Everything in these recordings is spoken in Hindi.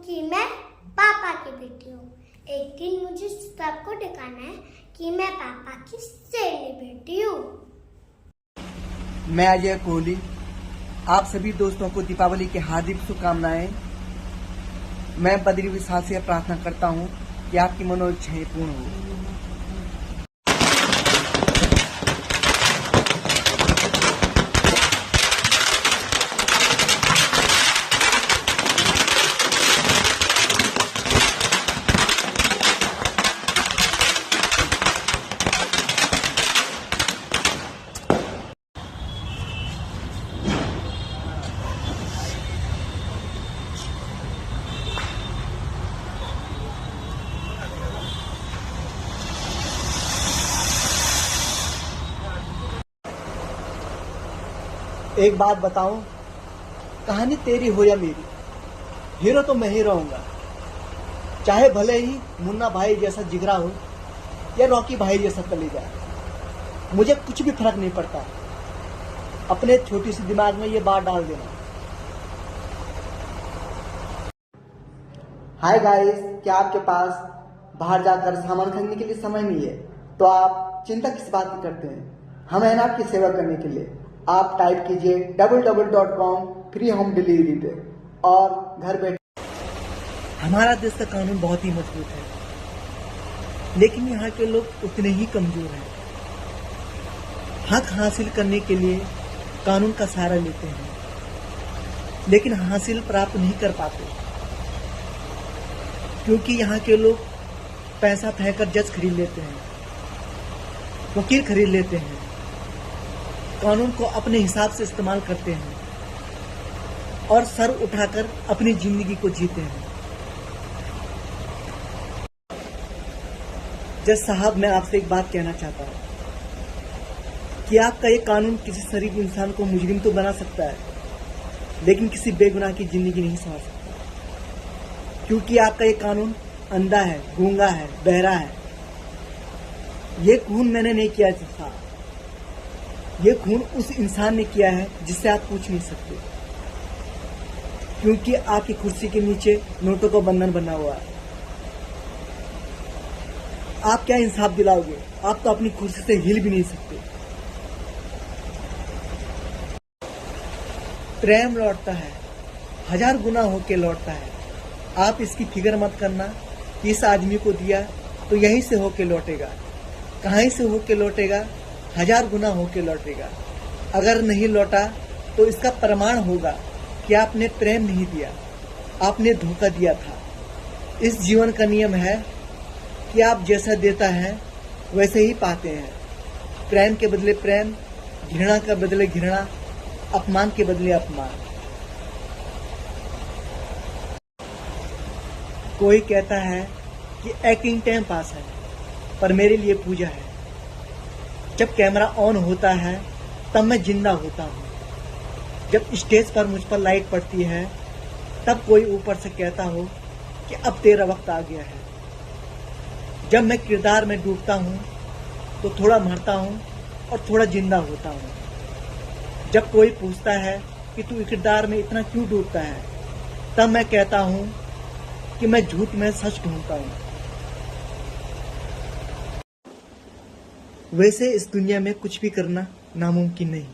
कि मैं पापा की बेटी हूँ। एक दिन मुझे सबको दिखाना है कि मैं पापा की सहेली बेटी हूँ। मैं अजय कोहली आप सभी दोस्तों को दीपावली की हार्दिक शुभकामनाएं। मैं बद्री विशाल से प्रार्थना करता हूं कि आपकी मनोइच्छाएं पूर्ण हो। एक बात बताऊं, कहानी तेरी हो या मेरी, हीरो तो मैं ही रहूंगा। चाहे भले ही मुन्ना भाई जैसा जिगरा हो या रॉकी भाई जैसा कलेजा, मुझे कुछ भी फर्क नहीं पड़ता। अपने छोटी सी दिमाग में ये बात डाल देना। हाय गाइस, क्या आपके पास बाहर जाकर सामान खरीदने के लिए समय नहीं है? तो आप चिंता किस बात की करते हैं? हम हैं ना आपकी सेवा करने के लिए। आप टाइप कीजिए www.com फ्री होम डिलीवरी पे और घर बैठे। हमारा देश का कानून बहुत ही मजबूत है, लेकिन यहाँ के लोग उतने ही कमजोर हैं। हक हासिल करने के लिए कानून का सहारा लेते हैं, लेकिन हासिल प्राप्त नहीं कर पाते, क्योंकि यहाँ के लोग पैसा फेंककर जज खरीद लेते हैं, वकील खरीद लेते हैं, कानून को अपने हिसाब से इस्तेमाल करते हैं और सर उठाकर अपनी जिंदगी को जीते हैं। जज साहब, मैं आपसे एक बात कहना चाहता हूं कि आपका ये कानून किसी शरीफ इंसान को मुजरिम तो बना सकता है, लेकिन किसी बेगुनाह की जिंदगी नहीं संवार सकता, क्योंकि आपका ये कानून अंधा है, गूंगा है, बहरा है। ये खून मैंने नहीं किया साहब, ये खून उस इंसान ने किया है जिससे आप पूछ नहीं सकते, क्योंकि आपकी कुर्सी के नीचे नोटों का बंधन बना हुआ है। आप क्या इंसाफ दिलाओगे? आप तो अपनी कुर्सी से हिल भी नहीं सकते। प्रेम लौटता है, 1000 गुना होके लौटता है। आप इसकी फिक्र मत करना कि इस आदमी को दिया तो यहीं से होके लौटेगा। कहीं से होके लौटेगा? 1000 गुना होके लौटेगा। अगर नहीं लौटा तो इसका प्रमाण होगा कि आपने प्रेम नहीं दिया, आपने धोखा दिया था। इस जीवन का नियम है कि आप जैसा देता है वैसे ही पाते हैं। प्रेम के बदले प्रेम, घृणा के बदले घृणा, अपमान के बदले अपमान। कोई कहता है कि एक्टिंग टाइम पास है, पर मेरे लिए पूजा है। जब कैमरा ऑन होता है तब मैं जिंदा होता हूँ। जब स्टेज पर मुझ पर लाइट पड़ती है तब कोई ऊपर से कहता हो कि अब तेरा वक्त आ गया है। जब मैं किरदार में डूबता हूँ तो थोड़ा मरता हूँ और थोड़ा जिंदा होता हूँ। जब कोई पूछता है कि तू किरदार में इतना क्यों डूबता है, तब मैं कहता हूँ कि मैं झूठ में सच ढूंढता हूँ। वैसे इस दुनिया में कुछ भी करना नामुमकिन नहीं,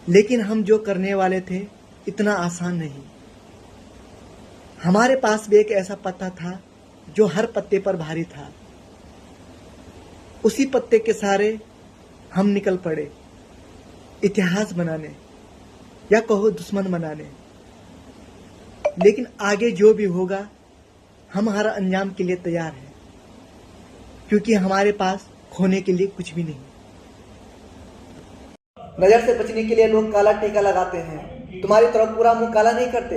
लेकिन हम जो करने वाले थे इतना आसान नहीं। हमारे पास भी एक ऐसा पत्ता था जो हर पत्ते पर भारी था। उसी पत्ते के सहारे हम निकल पड़े इतिहास बनाने या कहो दुश्मन बनाने। लेकिन आगे जो भी होगा हम हर अंजाम के लिए तैयार हैं, क्योंकि हमारे पास खोने के लिए कुछ भी नहीं। नजर से बचने के लिए लोग काला टीका लगाते हैं। तुम्हारी तरफ पूरा मुंह काला नहीं करते,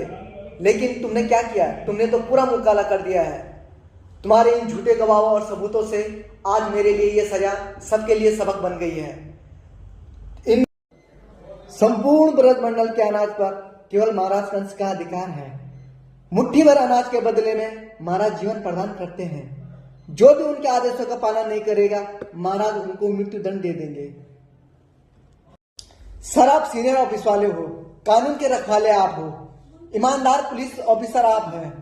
लेकिन तुमने क्या किया? तुमने तो पूरा मुंह काला कर दिया है। तुम्हारे इन झूठे गवाहों और सबूतों से आज मेरे लिए ये सजा सबके लिए सबक बन गई है। इन संपूर्ण ब्रज मंडल के अनाज पर केवल महाराज कंस का अधिकार है। मुट्ठी भर अनाज के बदले में महाराज जीवन प्रदान करते हैं। जो भी उनके आदेशों का पालन नहीं करेगा, महाराज उनको मृत्यु दंड दे देंगे। सर, आप सीनियर ऑफिस वाले हो, कानून के रखवाले आप हो। ईमानदार पुलिस ऑफिसर आप हैं।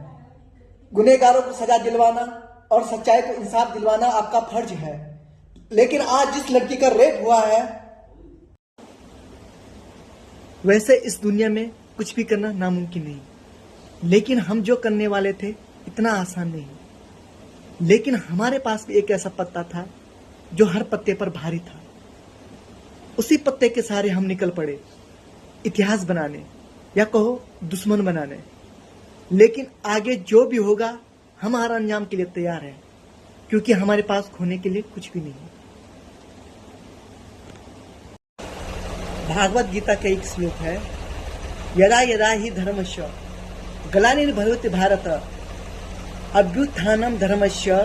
गुनहगारों को सजा दिलवाना और सच्चाई को इंसाफ दिलवाना आपका फर्ज है। लेकिन आज जिस लड़की का रेप हुआ है, वैसे इस दुनिया में कुछ भी करना नामुमकिन नहीं, लेकिन हम जो करने वाले थे इतना आसान नहीं। लेकिन हमारे पास भी एक ऐसा पत्ता था जो हर पत्ते पर भारी था। उसी पत्ते के सहारे हम निकल पड़े इतिहास बनाने या कहो दुश्मन बनाने। लेकिन आगे जो भी होगा हम हर अंजाम के लिए तैयार हैं, क्योंकि हमारे पास खोने के लिए कुछ भी नहीं है। भागवत गीता का एक श्लोक है, यदा यदा ही धर्मस्य ग्लानिर्भवति भारत अभ्युत्थानम धर्मस्य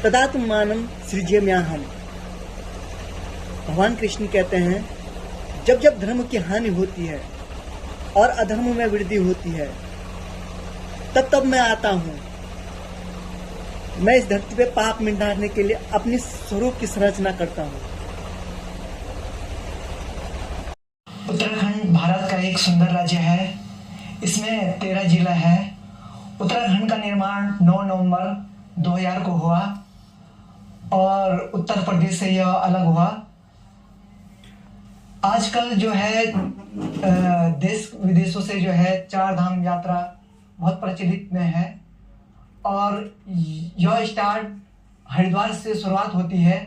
तदात्मानं सृज्याम्यहम्। भगवान कृष्ण कहते हैं, जब जब धर्म की हानि होती है और अधर्म में वृद्धि होती है, तब तब मैं आता हूं। मैं इस धरती पे पाप मिटाने के लिए अपनी स्वरूप की संरचना करता हूं। उत्तराखंड भारत का एक सुंदर राज्य है। इसमें 13 जिला है। उत्तराखंड का निर्माण 9 नवंबर 2000 को हुआ और उत्तर प्रदेश से यह अलग हुआ। आजकल जो है देश विदेशों से जो है 4 धाम यात्रा बहुत प्रचलित में है और यह स्टार्ट हरिद्वार से शुरुआत होती है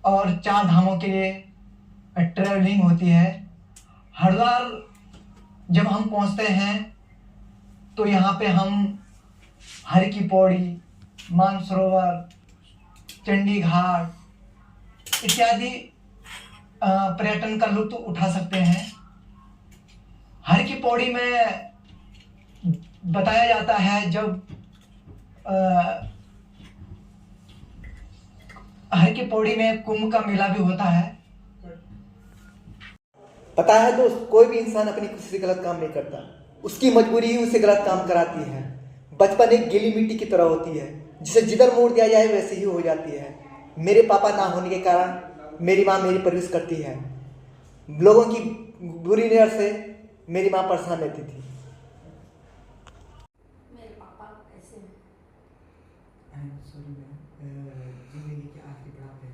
और 4 धामों के लिए ट्रेवलिंग होती है। हरिद्वार जब हम पहुंचते हैं तो यहाँ पे हम हर की पौड़ी, मानसरोवर, चंडी घाट इत्यादि पर्यटन का लुत्फ उठा सकते हैं। हर की पौड़ी में बताया जाता है, जब हर की पौड़ी में कुंभ का मेला भी होता है। पता है दोस्त, कोई भी इंसान अपनी खुशी से गलत काम नहीं करता, उसकी मजबूरी ही उसे गलत काम कराती है। बचपन एक गीली मिट्टी की तरह होती है, जिसे जिधर मोड़ दिया जाए वैसे ही हो जाती है। मेरे पापा ना होने के कारण मेरी माँ मेरी परवरिश करती है। लोगों की बुरी नज़र से मेरी माँ परेशान रहती थी। मेरे पापा कैसे हैं? जिंदगी के आखिरी पड़ाव पे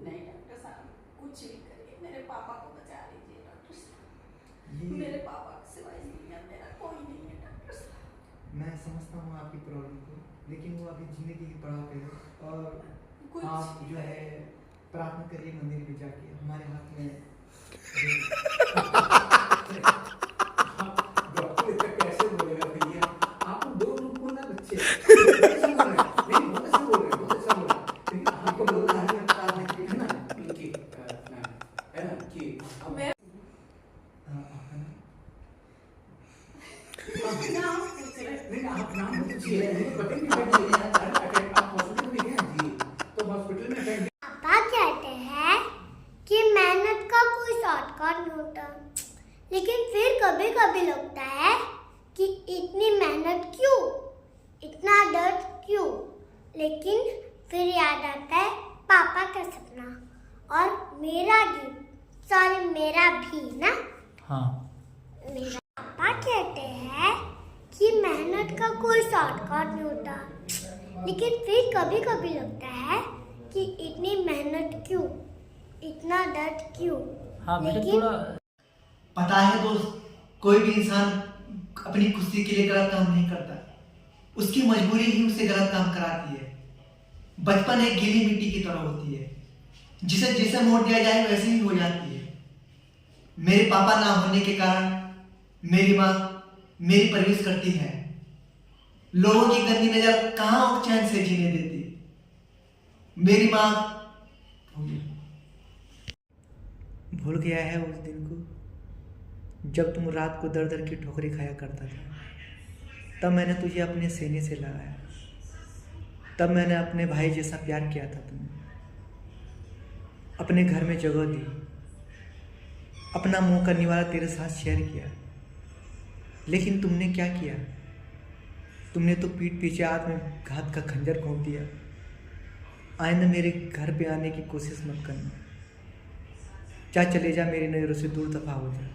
नहीं डॉक्टर साहब, कुछ भी करिए, मेरे पापा को बचा लीजिए डॉक्टर साहब। मेरे पापा के सिवाय दुनिया में मेरा कोई नहीं है डॉक्टर साहब। मैं समझता हूँ आपकी प्रॉब्लम को, लेकिन वो अभी जिंदगी की पड़ाव पे है और आप जो है प्रार्थना करिए मंदिर में जाके। हमारे हाथ में डॉक्टर कैसे बोलेगा भैया, आप 2 रूप को ना बच्चे नहीं बहुत अच्छा बोल रहे, बहुत अच्छा बोल रहे। लेकिन आपको बोलना है ना है ना कि मैं नाम पूछ रहे हैं। नहीं आप नाम पूछिए, बताइए आप हॉस्पिटल में गए जी, तो हॉस्पिटल में पापा कहते हैं कि मेहनत का कोई शॉर्टकट नहीं होता, लेकिन फिर कभी कभी लगता है कि इतनी मेहनत क्यों, इतना दर्द क्यों। लेकिन फिर याद आता है पापा का सपना और मेरा भी, सॉरी मेरा भी ना। हाँ, मेरा पापा कहते हैं कि मेहनत का कोई शॉर्टकट नहीं होता, लेकिन फिर कभी कभी लगता है कि इतनी मेहनत क्यों, इतना दर्द क्यों। हाँ बेटा लेकिन थोड़ा पता है दोस्त, कोई भी इंसान अपनी खुशी के लिए गलत काम नहीं करता, उसकी मजबूरी ही उसे गलत काम कराती है। बचपन एक गीली मिट्टी की तरह होती है, जिसे जैसे मोड़ दिया जाए वैसे ही हो जाती है। मेरे पापा ना होने के कारण मेरी माँ मेरी परवरिश करती है। लोगों की गंदी नजर कहाँ चैन से जीने देती। मेरी माँ भूल गया है उस दिन को जब तुम रात को दर दर की ठोकरें खाया करता था। तब मैंने तुझे अपने सीने से लगाया, तब मैंने अपने भाई जैसा प्यार किया था तुम्हें, अपने घर में जगह दी, अपना मुंह का निवाला तेरे साथ शेयर किया। लेकिन तुमने क्या किया? तुमने तो पीठ पीछे आत्मघात का खंजर घोंप दिया। आइंदा मेरे घर पे आने की कोशिश मत करना। जा चले जा, मेरी नज़रों से दूर दफा हो जा।